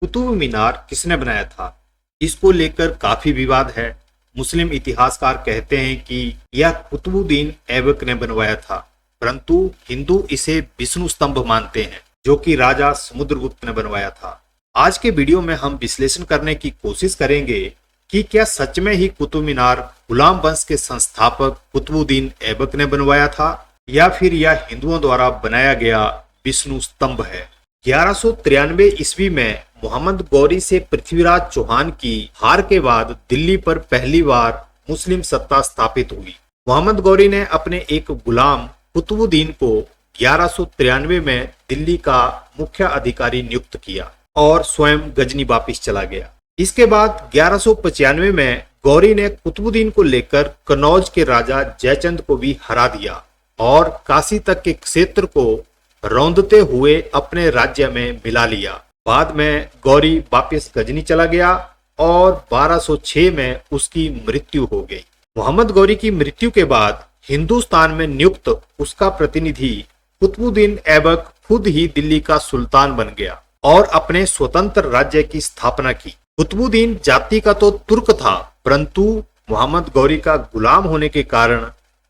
कुतुब मीनार किसने बनाया था? इसको लेकर काफी विवाद है। मुस्लिम इतिहासकार कहते हैं कि यह कुतुबुद्दीन ऐबक ने बनवाया था, परंतु हिंदू इसे विष्णु स्तंभ मानते हैं, जो कि राजा समुद्रगुप्त ने बनवाया था। आज के वीडियो में हम विश्लेषण करने की कोशिश करेंगे कि क्या सच में ही कुतुब मीनार गुलाम वंश के संस्थापक कुतुबुद्दीन ऐबक ने बनवाया था, या फिर यह हिंदुओं द्वारा बनाया गया विष्णु स्तंभ है। 1193 ईस्वी में मोहम्मद गौरी से पृथ्वीराज चौहान की हार के बाद दिल्ली पर पहली बार मुस्लिम सत्ता स्थापित हुई। मोहम्मद गौरी ने अपने एक गुलाम कुतुबुद्दीन को 1193 में दिल्ली का मुख्य अधिकारी नियुक्त किया और स्वयं गजनी वापिस चला गया। इसके बाद 1195 में गौरी ने कुतुबुद्दीन को लेकर कन्नौज के राजा जयचंद को भी हरा दिया और काशी तक के क्षेत्र को रौंदते हुए अपने राज्य में मिला लिया। बाद में गौरी वापस गजनी चला गया और 1206 में उसकी मृत्यु हो गई। मोहम्मद गौरी की मृत्यु के बाद हिंदुस्तान में नियुक्त उसका प्रतिनिधि कुतुबुद्दीन ऐबक खुद ही दिल्ली का सुल्तान बन गया और अपने स्वतंत्र राज्य की स्थापना की। कुतुबुद्दीन जाति का तो तुर्क था, परंतु मोहम्मद गौरी का गुलाम होने के कारण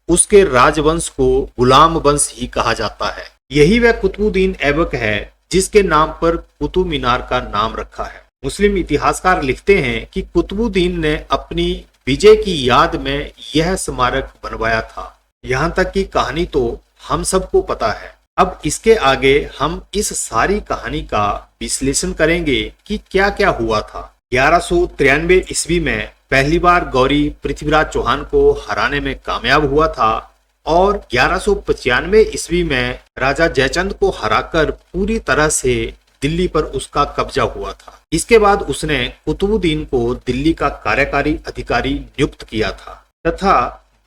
उसके राजवंश को गुलाम वंश ही कहा जाता है। यही वह कुतुबुद्दीन ऐबक है जिसके नाम पर कुतुब मीनार का नाम रखा है। मुस्लिम इतिहासकार लिखते हैं कि कुतुबुद्दीन ने अपनी विजय की याद में यह स्मारक बनवाया था। यहाँ तक की कहानी तो हम सबको पता है। अब इसके आगे हम इस सारी कहानी का विश्लेषण करेंगे कि क्या क्या हुआ था। 1193 ईस्वी में पहली बार गौरी पृथ्वीराज चौहान को हराने में कामयाब हुआ था और 1195 ईस्वी में राजा जयचंद को हराकर पूरी तरह से दिल्ली पर उसका कब्जा हुआ था। इसके बाद उसने कुतुबुद्दीन को दिल्ली का कार्यकारी अधिकारी नियुक्त किया था तथा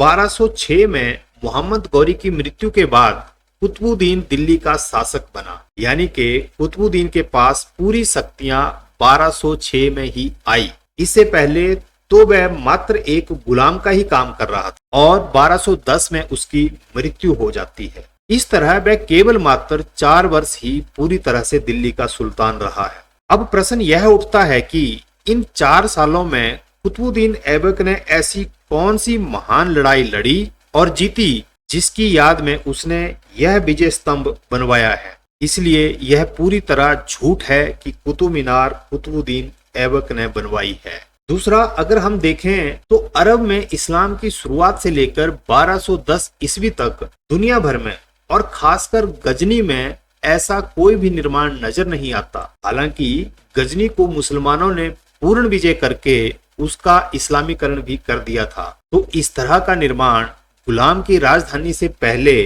1206 में मोहम्मद गौरी की मृत्यु के बाद कुतुबुद्दीन दिल्ली का शासक बना, यानी कि कुतुबुद्दीन के पास पूरी शक्तियां 1206 में ही आई। इससे पहले तो वह मात्र एक गुलाम का ही काम कर रहा था और 1210 में उसकी मृत्यु हो जाती है। इस तरह वह केवल मात्र 4 वर्ष ही पूरी तरह से दिल्ली का सुल्तान रहा है। अब प्रश्न यह उठता है कि इन 4 सालों में कुतुबुद्दीन ऐबक ने ऐसी कौन सी महान लड़ाई लड़ी और जीती जिसकी याद में उसने यह विजय स्तंभ बनवाया है। इसलिए यह पूरी तरह झूठ है कि कुतुब मीनार कुतुबुद्दीन ऐबक ने बनवाई है। दूसरा, अगर हम देखें तो अरब में इस्लाम की शुरुआत से लेकर 1210 ईस्वी तक दुनिया भर में और खासकर गजनी में ऐसा कोई भी निर्माण नजर नहीं आता। हालांकि गजनी को मुसलमानों ने पूर्ण विजय करके उसका इस्लामीकरण भी कर दिया था। तो इस तरह का निर्माण गुलाम की राजधानी से पहले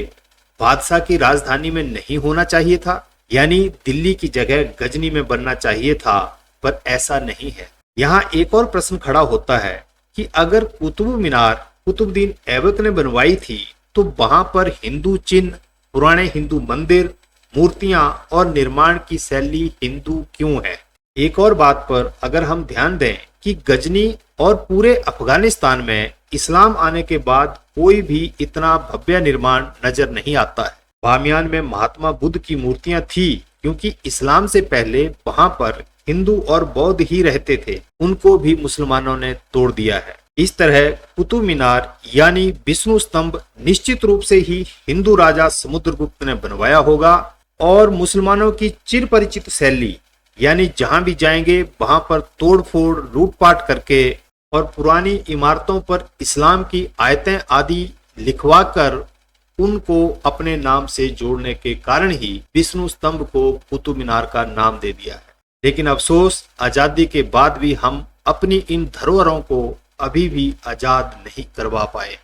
बादशाह की राजधानी में नहीं होना चाहिए था, यानी दिल्ली की जगह गजनी में बनना चाहिए था, पर ऐसा नहीं है। यहाँ एक और प्रश्न खड़ा होता है कि अगर कुतुब मीनार कुतुबुद्दीन ऐबक ने बनवाई थी तो वहां पर हिंदू चिन्ह, पुराने हिंदू मंदिर, मूर्तियां और निर्माण की शैली हिंदू क्यों है? एक और बात पर अगर हम ध्यान दें कि गजनी और पूरे अफगानिस्तान में इस्लाम आने के बाद कोई भी इतना भव्य निर्माण नजर नहीं आता है। बामियान में महात्मा बुद्ध की मूर्तियां थी क्योंकि इस्लाम से पहले वहां पर हिंदू और बौद्ध ही रहते थे, उनको भी मुसलमानों ने तोड़ दिया है। इस तरह कुतुब मीनार यानी विष्णु स्तंभ निश्चित रूप से ही हिंदू राजा समुद्रगुप्त ने बनवाया होगा और मुसलमानों की चिर परिचित शैली, यानी जहां भी जाएंगे वहां पर तोड़फोड़ लूटपाट करके और पुरानी इमारतों पर इस्लाम की आयतें आदि लिखवाकर उनको अपने नाम से जोड़ने के कारण ही विष्णु स्तंभ को कुतुब मीनार का नाम दे दिया है। लेकिन अफसोस, आजादी के बाद भी हम अपनी इन धरोहरों को अभी भी आजाद नहीं करवा पाए।